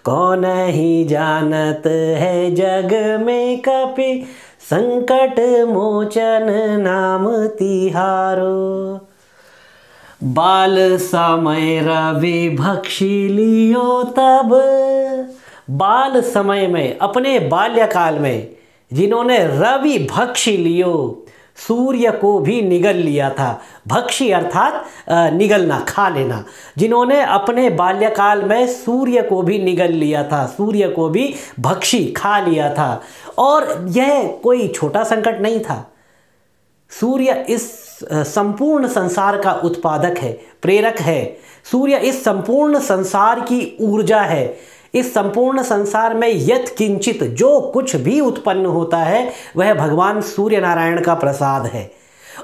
कौन ही जानत है जग में कपि, संकट मोचन नाम तिहारो। बाल समय रवि भक्षी लियो तब, बाल समय में अपने बाल्यकाल में जिन्होंने रवि भक्षी लियो, सूर्य को भी निगल लिया था। भक्षी अर्थात निगलना, खा लेना। जिन्होंने अपने बाल्यकाल में सूर्य को भी निगल लिया था, सूर्य को भी भक्षी खा लिया था। और यह कोई छोटा संकट नहीं था। सूर्य इस संपूर्ण संसार का उत्पादक है, प्रेरक है। सूर्य इस संपूर्ण संसार की ऊर्जा है। इस संपूर्ण संसार में यत् किंचित जो कुछ भी उत्पन्न होता है वह भगवान सूर्य नारायण का प्रसाद है।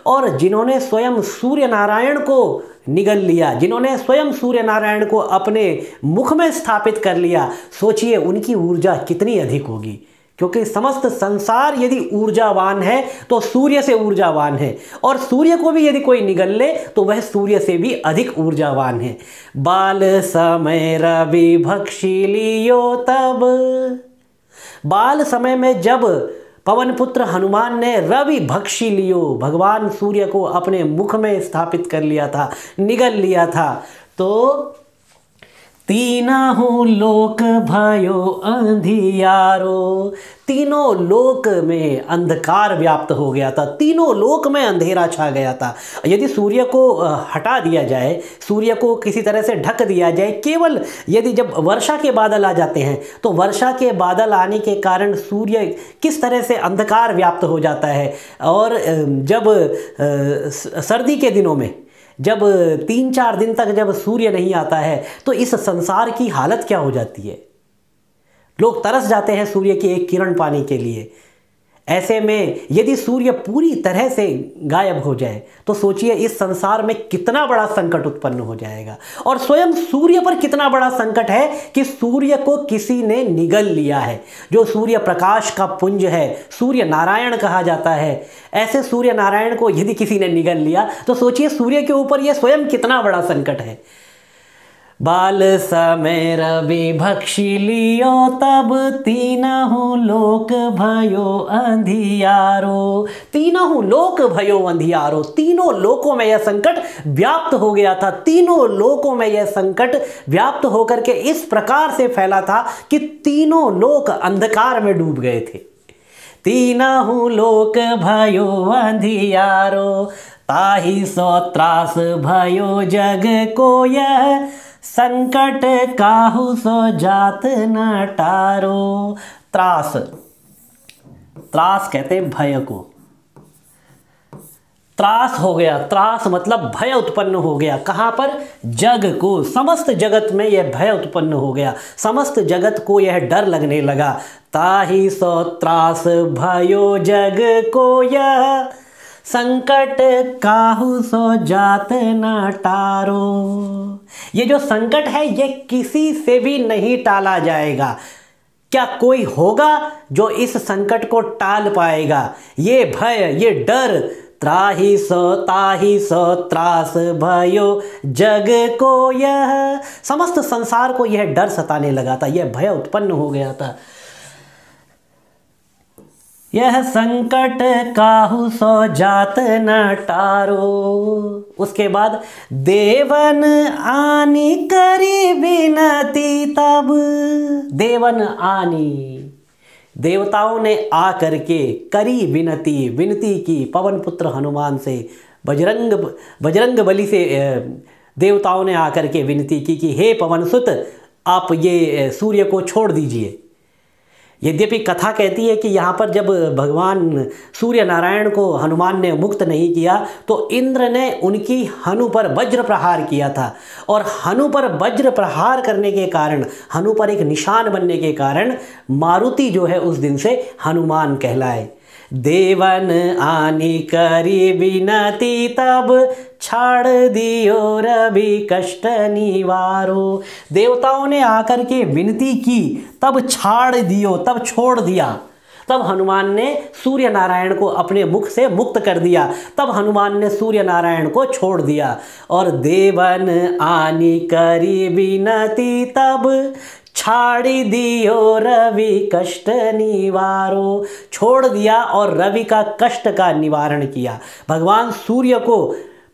और जिन्होंने स्वयं सूर्य नारायण को निगल लिया, जिन्होंने स्वयं सूर्य नारायण को अपने मुख में स्थापित कर लिया, सोचिए उनकी ऊर्जा कितनी अधिक होगी। क्योंकि समस्त संसार यदि ऊर्जावान है तो सूर्य से ऊर्जावान है, और सूर्य को भी यदि कोई निगल ले तो वह सूर्य से भी अधिक ऊर्जावान है। बाल समय रवि भक्षी लियो तब, बाल समय में जब पवन पुत्र हनुमान ने रवि भक्षी लियो, भगवान सूर्य को अपने मुख में स्थापित कर लिया था, निगल लिया था, तो तीनों लोक भयो अंधियारो, तीनों लोक में अंधकार व्याप्त हो गया था, तीनों लोक में अंधेरा छा गया था। यदि सूर्य को हटा दिया जाए, सूर्य को किसी तरह से ढक दिया जाए, केवल यदि जब वर्षा के बादल आ जाते हैं तो वर्षा के बादल आने के कारण सूर्य किस तरह से अंधकार व्याप्त हो जाता है। और जब सर्दी के दिनों में जब 3-4 दिन तक जब सूर्य नहीं आता है तो इस संसार की हालत क्या हो जाती है। लोग तरस जाते हैं सूर्य की एक किरण पाने के लिए। ऐसे में यदि सूर्य पूरी तरह से गायब हो जाए तो सोचिए इस संसार में कितना बड़ा संकट उत्पन्न हो जाएगा। और स्वयं सूर्य पर कितना बड़ा संकट है कि सूर्य को किसी ने निगल लिया है। जो सूर्य प्रकाश का पुंज है, सूर्य नारायण कहा जाता है, ऐसे सूर्य नारायण को यदि किसी ने निगल लिया तो सोचिए सूर्य के ऊपर यह स्वयं कितना बड़ा संकट है। बाल समय रवि भक्षी लियो तब, तीनों लोक भयो अंधियारो, तीनों लोक भयो अंधियारो, तीनों लोकों में यह संकट व्याप्त हो गया था। तीनों लोकों में यह संकट व्याप्त होकर के इस प्रकार से फैला था कि तीनों लोक अंधकार में डूब गए थे। तीनों लोक भयो अंधियारो, ताहि सो त्रास भयो जग को यह, संकट काहू सो जात न टारो। त्रास, त्रास कहते हैं भय को। त्रास हो गया, त्रास मतलब भय उत्पन्न हो गया। कहाँ पर? जग को, समस्त जगत में यह भय उत्पन्न हो गया, समस्त जगत को यह डर लगने लगा। ताहि सो त्रास भयो जग को यह, संकट काहू सो जात न टारो। ये जो संकट है ये किसी से भी नहीं टाला जाएगा। क्या कोई होगा जो इस संकट को टाल पाएगा? ये भय, ये डर, ताहि सो त्रास भयो जग को यह, समस्त संसार को यह डर सताने लगा था, यह भय उत्पन्न हो गया था। यह संकट काहू सो जात न टारो। उसके बाद देवन आनी करी विनती तब, देवन आनी, देवताओं ने आ करके करी विनती, विनती की पवन पुत्र हनुमान से, बजरंग बली से देवताओं ने आकर के विनती की कि हे पवन सुत, आप ये सूर्य को छोड़ दीजिए। यद्यपि कथा कहती है कि यहाँ पर जब भगवान सूर्य नारायण को हनुमान ने मुक्त नहीं किया तो इंद्र ने उनकी हनु पर वज्र प्रहार किया था, और हनु पर वज्र प्रहार करने के कारण, हनु पर एक निशान बनने के कारण मारुति जो है उस दिन से हनुमान कहलाए। देवन आनी करी विनती तब, छाड़ दियो रवि कष्ट निवारो। देवताओं ने आकर के विनती की, तब छाड़ दियो, तब छोड़ दिया, तब हनुमान ने सूर्य नारायण को अपने मुख से मुक्त कर दिया, तब हनुमान ने सूर्य नारायण को छोड़ दिया। और देवन आनी करी विनती तब, छाड़ी दियो रवि कष्ट निवारो, छोड़ दिया और रवि का कष्ट का निवारण किया। भगवान सूर्य को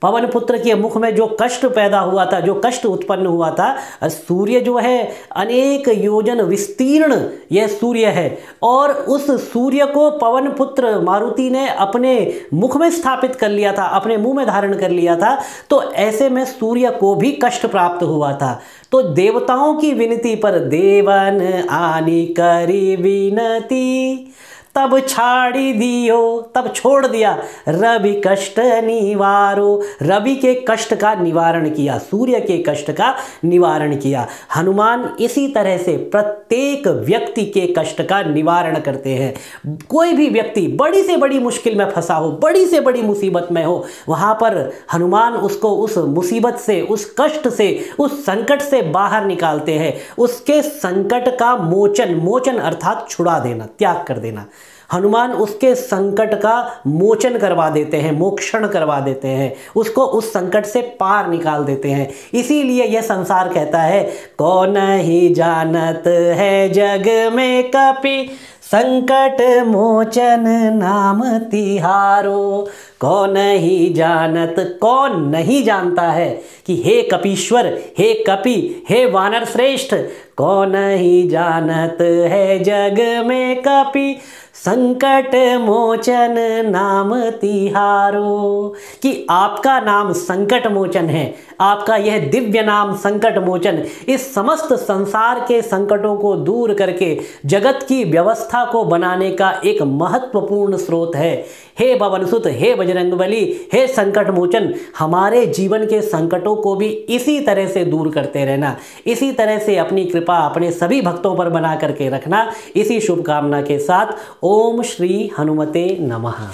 पवन पुत्र के मुख में जो कष्ट पैदा हुआ था, जो कष्ट उत्पन्न हुआ था, सूर्य जो है अनेक योजन विस्तीर्ण यह सूर्य है, और उस सूर्य को पवन पुत्र मारुति ने अपने मुख में स्थापित कर लिया था, अपने मुंह में धारण कर लिया था। तो ऐसे में सूर्य को भी कष्ट प्राप्त हुआ था। तो देवताओं की विनती पर देवन आनी करी विनती, तब छाड़ी दियो, तब छोड़ दिया रवि कष्ट निवारो, रवि के कष्ट का निवारण किया, सूर्य के कष्ट का निवारण किया। हनुमान इसी तरह से प्रत्येक व्यक्ति के कष्ट का निवारण करते हैं। कोई भी व्यक्ति बड़ी से बड़ी मुश्किल में फंसा हो, बड़ी से बड़ी मुसीबत में हो, वहाँ पर हनुमान उसको उस मुसीबत से, उस कष्ट से, उस संकट से बाहर निकालते हैं। उसके संकट का मोचन, मोचन अर्थात छुड़ा देना, त्याग कर देना। हनुमान उसके संकट का मोचन करवा देते हैं, मोक्षण करवा देते हैं, उसको उस संकट से पार निकाल देते हैं। इसीलिए यह संसार कहता है, कौन ही जानत है जग में कपि, संकट मोचन नाम तिहारो। कौन ही जानत, कौन नहीं जानता है कि हे कपीश्वर, हे कपि, हे वानर श्रेष्ठ, कौन ही जानत है जग में कपि, संकट मोचन नाम तिहारो, कि आपका नाम संकट मोचन है। आपका यह दिव्य नाम संकट मोचन इस समस्त संसार के संकटों को दूर करके जगत की व्यवस्था को बनाने का एक महत्वपूर्ण स्रोत है। हे पवनसुत, हे बजरंगबली, हे संकट मोचन, हमारे जीवन के संकटों को भी इसी तरह से दूर करते रहना, इसी तरह से अपनी कृपा अपने सभी भक्तों पर बना करके रखना। इसी शुभकामना के साथ ओम श्री हनुमते नमः।